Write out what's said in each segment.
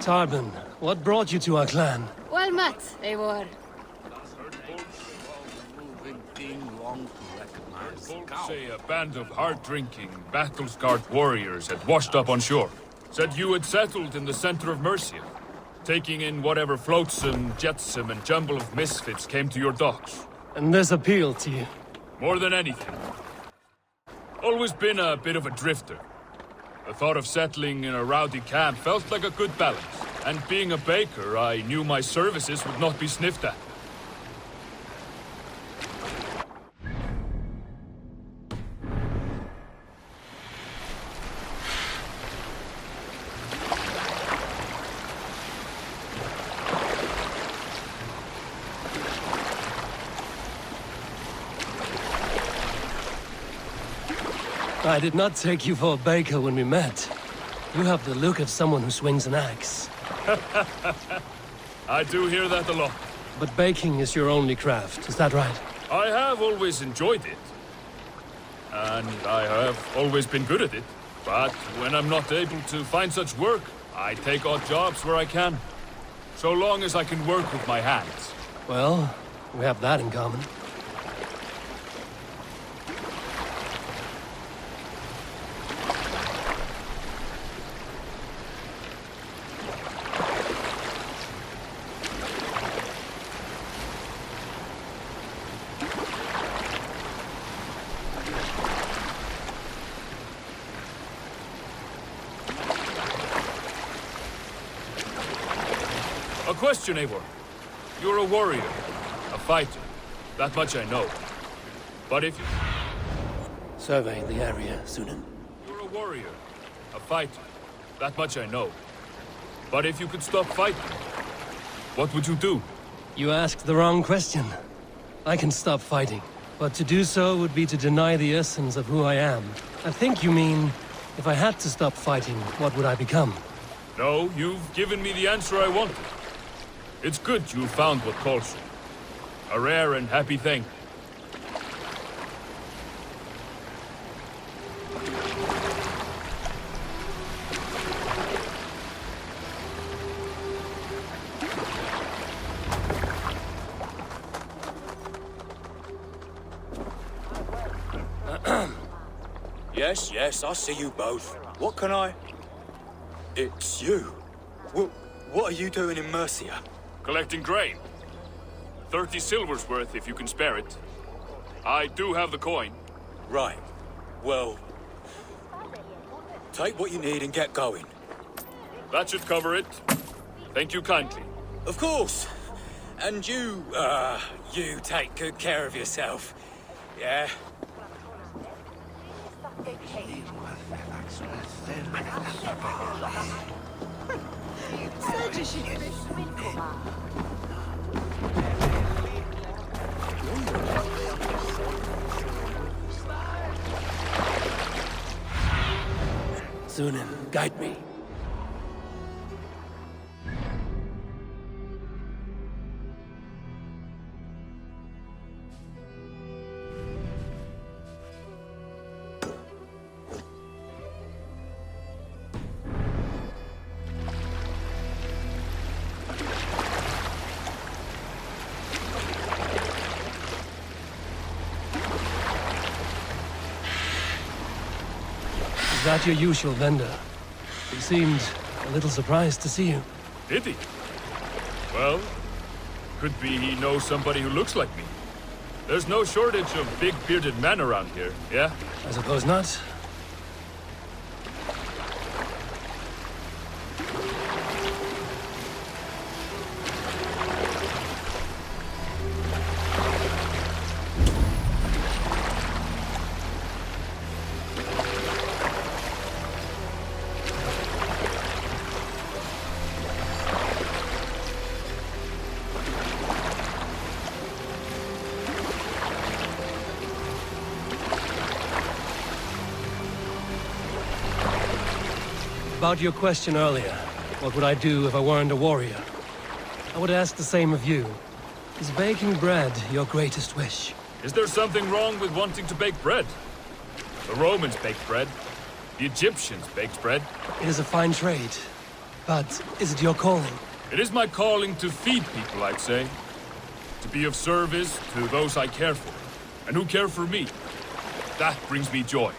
Tarban, what brought you to our clan? Well met, Eivor. Say a band of hard-drinking, battle-scarred warriors had washed up on shore. Said you had settled in the center of Mercia, taking in whatever flotsam, jetsam, and jumble of misfits came to your docks. And this appealed to you? More than anything. Always been a bit of a drifter. The thought of settling in a rowdy camp felt like a good balance. And being a baker, I knew my services would not be sniffed at. I did not take you for a baker when we met. You have the look of someone who swings an axe. I do hear that a lot. But baking is your only craft, is that right? I have always enjoyed it. And I have always been good at it. But when I'm not able to find such work, I take odd jobs where I can. So long as I can work with my hands. Well, we have that in common. A question, Eivor. You're a warrior, a fighter. That much I know. But if you... Survey the area, Sunan. You're a warrior, a fighter. That much I know. But if you could stop fighting, what would you do? You asked the wrong question. I can stop fighting, but to do so would be to deny the essence of who I am. I think you mean, if I had to stop fighting, what would I become? No, you've given me the answer I wanted. It's good you found what calls you. A rare and happy thing. Yes, I see you both. What can I... It's you. What are you doing in Mercia? Collecting grain. 30 silver's worth if you can spare it. I do have the coin. Right. Well... take what you need and get going. That should cover it. Thank you kindly. Of course. And you take good care of yourself. Yeah? Sunan, guide me. Is that your usual vendor? He seemed a little surprised to see you. Did he? Well, could be he knows somebody who looks like me. There's no shortage of big bearded men around here, yeah? I suppose not. About your question earlier, what would I do if I weren't a warrior? I would ask the same of you. Is baking bread your greatest wish? Is there something wrong with wanting to bake bread? The Romans baked bread. The Egyptians baked bread. It is a fine trade. But is it your calling? It is my calling to feed people, I'd say. To be of service to those I care for, and who care for me. That brings me joy.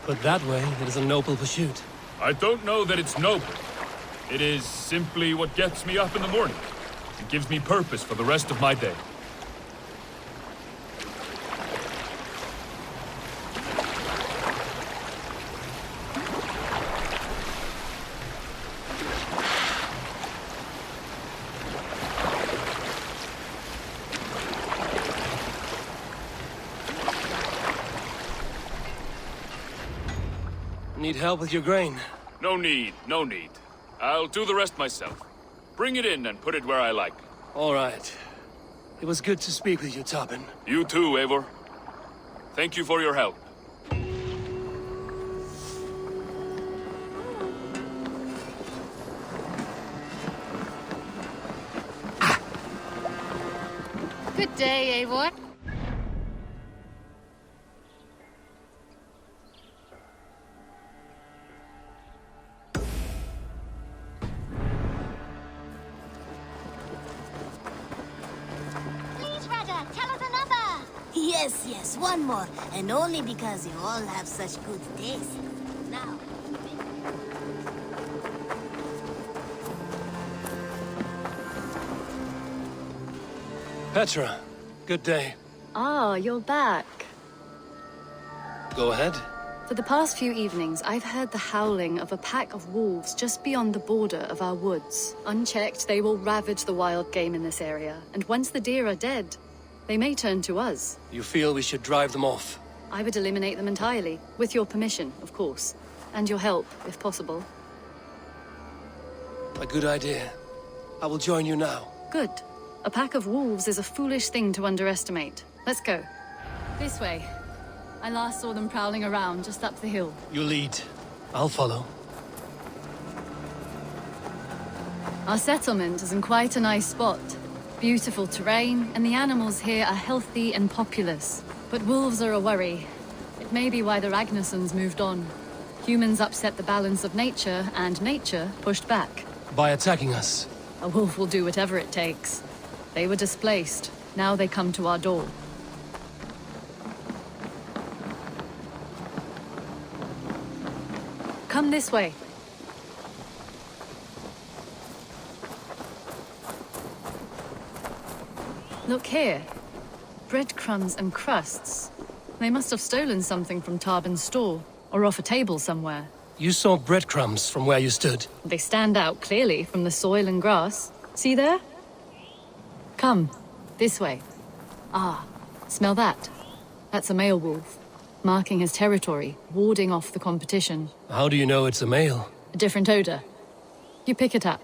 But that way, it is a noble pursuit. I don't know that it's noble. It is simply what gets me up in the morning. It gives me purpose for the rest of my day. Need help with your grain? No need, no need. I'll do the rest myself. Bring it in and put it where I like. All right. It was good to speak with you, Tobin. You too, Eivor. Thank you for your help. Good day, Eivor. Please, Rada, tell us another. Yes, yes, one more. And only because you all have such good taste. Now. Petra, good day. Ah, you're back. Go ahead. For the past few evenings, I've heard the howling of a pack of wolves just beyond the border of our woods. Unchecked, they will ravage the wild game in this area, and once the deer are dead, they may turn to us. You feel we should drive them off? I would eliminate them entirely, with your permission, of course, and your help, if possible. A good idea. I will join you now. Good. A pack of wolves is a foolish thing to underestimate. Let's go. This way. I last saw them prowling around just up the hill. You lead. I'll follow. Our settlement is in quite a nice spot. Beautiful terrain, and the animals here are healthy and populous. But wolves are a worry. It may be why the Ragnarsons moved on. Humans upset the balance of nature, and nature pushed back. By attacking us. A wolf will do whatever it takes. They were displaced. Now they come to our door. Come this way. Look here. Breadcrumbs and crusts. They must have stolen something from Tarbin's store, or off a table somewhere. You saw breadcrumbs from where you stood. They stand out clearly from the soil and grass. See there? Come, this way. Ah, smell that? That's a male wolf, marking his territory, warding off the competition. How do you know it's a male? A different odor. You pick it up.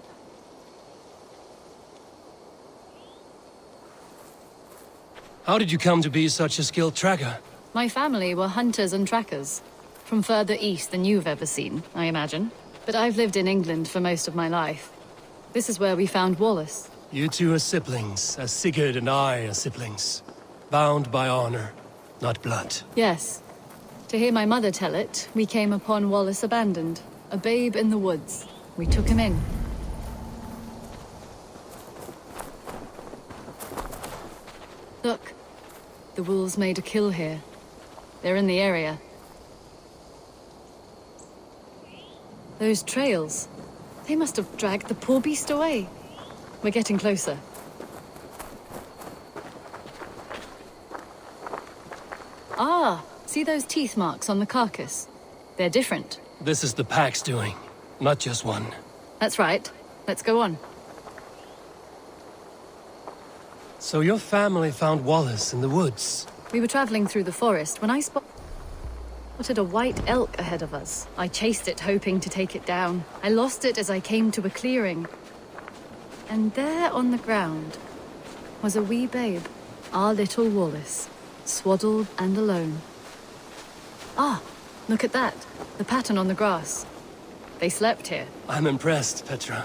How did you come to be such a skilled tracker? My family were hunters and trackers. From further east than you've ever seen, I imagine. But I've lived in England for most of my life. This is where we found Wallace. You two are siblings, as Sigurd and I are siblings. Bound by honor, not blood. Yes. To hear my mother tell it, we came upon Wallace abandoned. A babe in the woods. We took him in. Look. The wolves made a kill here. They're in the area. Those trails. They must have dragged the poor beast away. We're getting closer. Ah, see those teeth marks on the carcass? They're different. This is the pack's doing, not just one. That's right. Let's go on. So your family found Wallace in the woods. We were traveling through the forest when I spotted a white elk ahead of us. I chased it, hoping to take it down. I lost it as I came to a clearing. And there on the ground was a wee babe, our little Wallace, swaddled and alone. Ah, look at that. The pattern on the grass. They slept here. I'm impressed, Petra.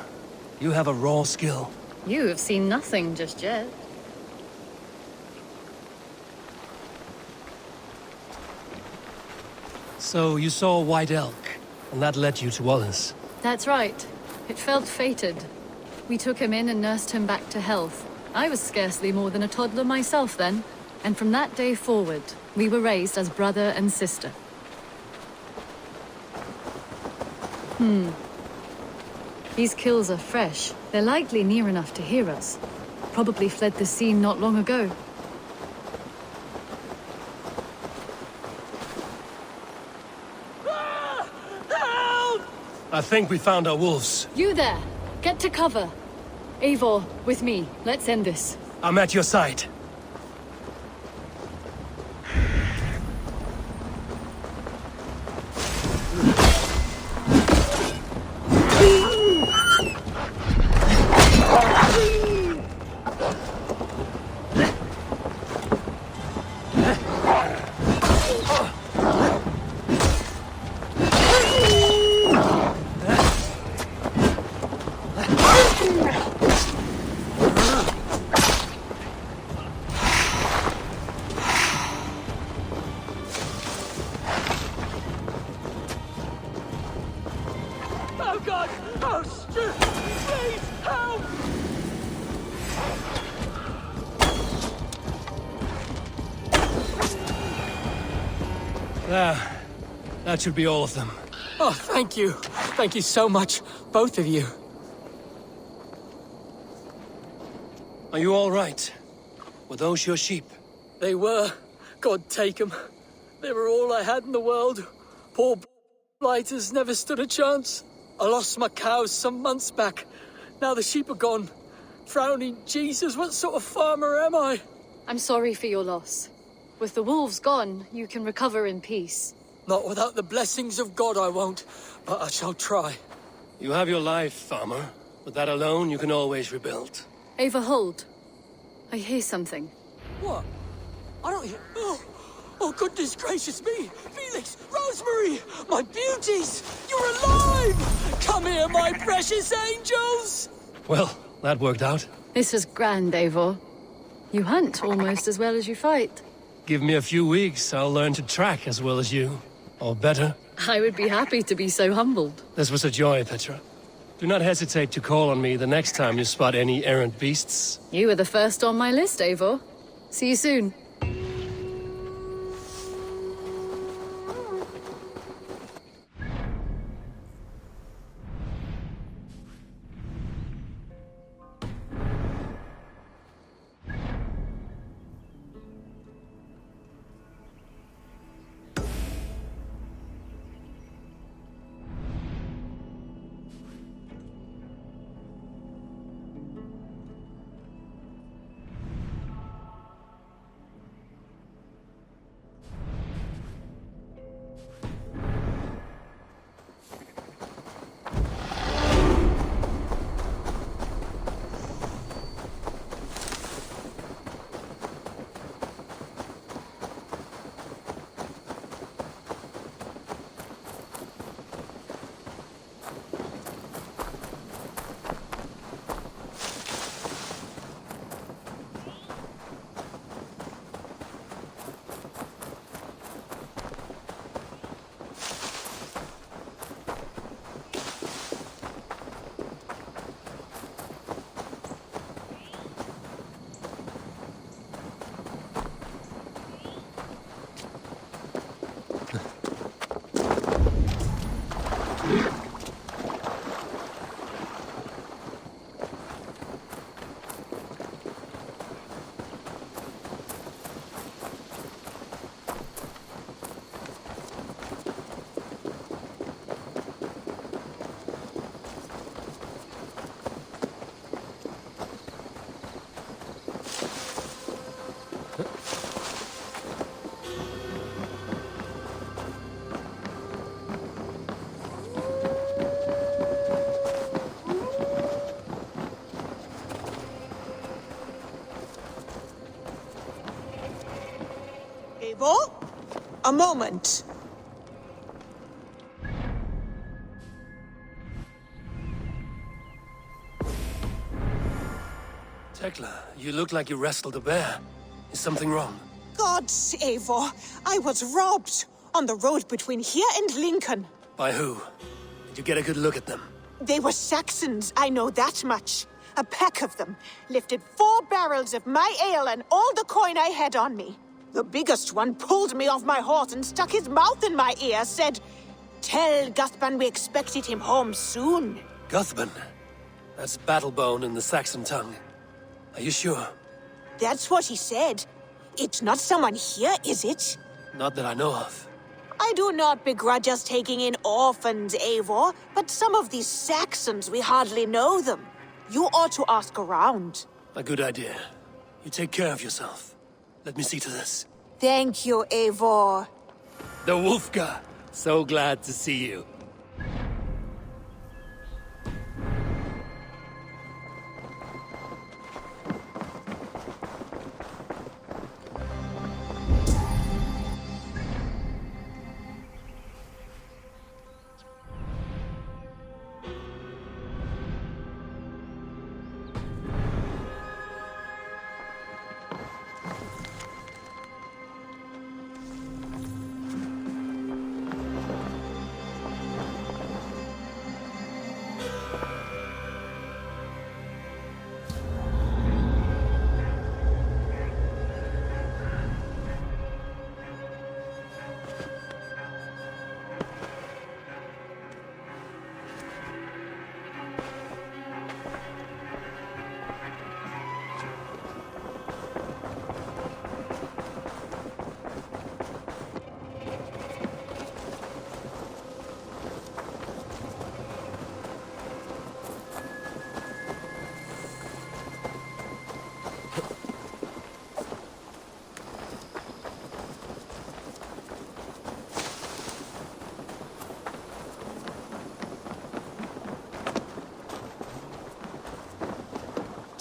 You have a raw skill. You have seen nothing just yet. So you saw a white elk, and that led you to Wallace. That's right. It felt fated. We took him in and nursed him back to health. I was scarcely more than a toddler myself then, and from that day forward, we were raised as brother and sister. These kills are fresh. They're likely near enough to hear us. Probably fled the scene not long ago. I think we found our wolves. You there! Get to cover! Eivor, with me. Let's end this. I'm at your side. Oh God! Oh, Stu! Please, help! There. That should be all of them. Oh, thank you. Thank you so much, both of you. Are you all right? Were those your sheep? They were. God take them. They were all I had in the world. Poor blighters never stood a chance. I lost my cows some months back. Now the sheep are gone. Frowning Jesus, what sort of farmer am I? I'm sorry for your loss. With the wolves gone, you can recover in peace. Not without the blessings of God I won't, but I shall try. You have your life, farmer. With that alone, you can always rebuild. Ava, hold. I hear something. What? I don't hear... Oh, goodness gracious me! Felix! Rosemary! My beauties! You're alive! Come here, my precious angels! Well, that worked out. This was grand, Eivor. You hunt almost as well as you fight. Give me a few weeks, I'll learn to track as well as you. Or better. I would be happy to be so humbled. This was a joy, Petra. Do not hesitate to call on me the next time you spot any errant beasts. You were the first on my list, Eivor. See you soon. Eivor? A moment. Tekla, you look like you wrestled a bear. Is something wrong? Gods, Eivor, I was robbed on the road between here and Lincoln. By who? Did you get a good look at them? They were Saxons, I know that much. A pack of them lifted 4 barrels of my ale and all the coin I had on me. The biggest one pulled me off my horse and stuck his mouth in my ear, said, "Tell Guthban we expected him home soon." Guthban? That's Battlebone in the Saxon tongue. Are you sure? That's what he said. It's not someone here, is it? Not that I know of. I do not begrudge us taking in orphans, Eivor, but some of these Saxons, we hardly know them. You ought to ask around. A good idea. You take care of yourself. Let me see to this. Thank you, Eivor. The Wolfga! So glad to see you.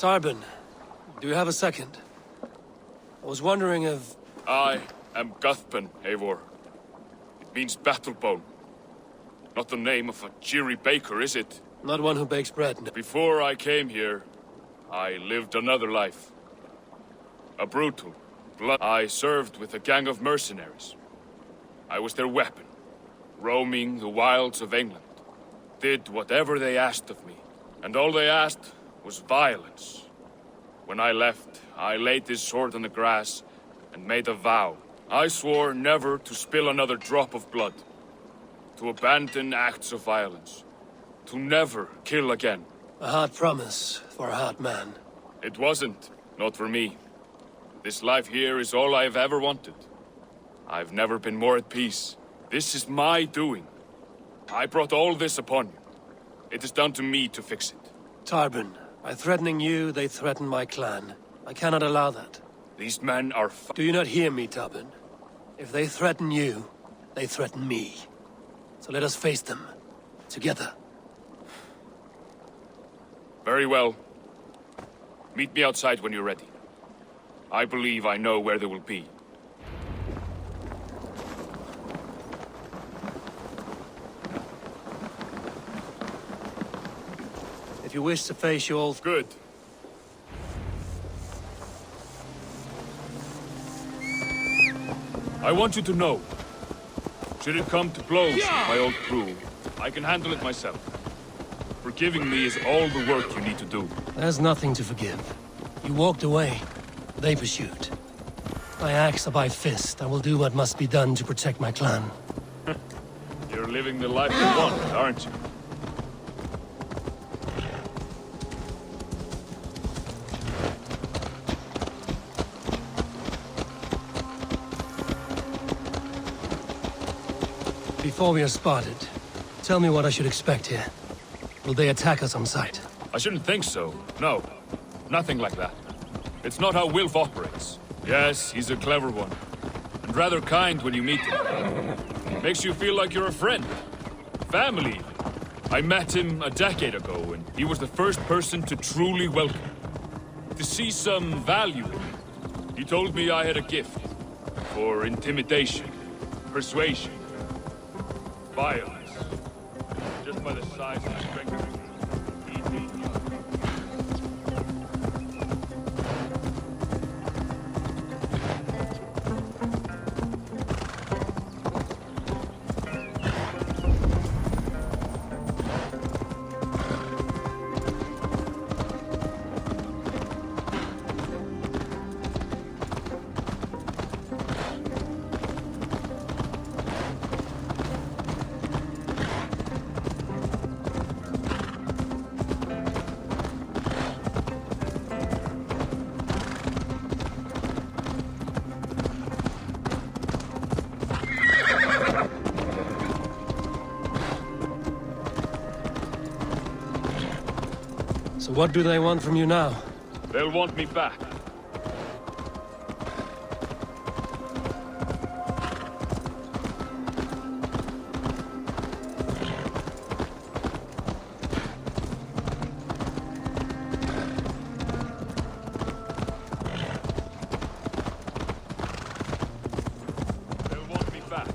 Tarbin, do you have a second? I was wondering if... I am Guthban, Eivor. It means Battlebone. Not the name of a cheery baker, is it? Not one who bakes bread. Before I came here, I lived another life. A brutal, I served with a gang of mercenaries. I was their weapon, roaming the wilds of England. Did whatever they asked of me, and all they asked was violence. When I left, I laid this sword on the grass and made a vow. I swore never to spill another drop of blood, to abandon acts of violence, to never kill again. A hard promise for a hard man. It wasn't, not for me. This life here is all I've ever wanted. I've never been more at peace. This is my doing. I brought all this upon you. It is down to me to fix it. Tarbin, by threatening you, they threaten my clan. I cannot allow that. These men are Do you not hear me, Tarbin? If they threaten you, they threaten me. So let us face them. Together. Very well. Meet me outside when you're ready. I believe I know where they will be. If you wish to face your old... Good. I want you to know. Should it come to blows with my old crew, I can handle it myself. Forgiving me is all the work you need to do. There's nothing to forgive. You walked away. They pursued. By axe or by fist, I will do what must be done to protect my clan. You're living the life you want, aren't you? Before we are spotted, tell me what I should expect here. Will they attack us on sight? I shouldn't think so. No. Nothing like that. It's not how Wilf operates. Yes, he's a clever one. And rather kind when you meet him. Makes you feel like you're a friend. Family. I met him a decade ago, and he was the first person to truly welcome me. To see some value in me. He told me I had a gift. For intimidation. Persuasion. Violence. Just by the size and strength of So what do they want from you now? They'll want me back. They'll want me back.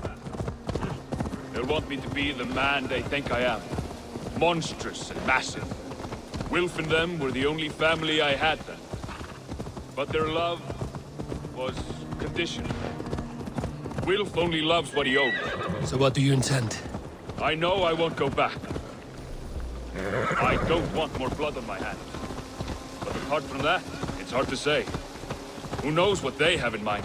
They'll want me to be the man they think I am. Monstrous and massive. Wilf and them were the only family I had then. But their love was conditional. Wilf only loves what he owns. So what do you intend? I know I won't go back. I don't want more blood on my hands. But apart from that, it's hard to say. Who knows what they have in mind?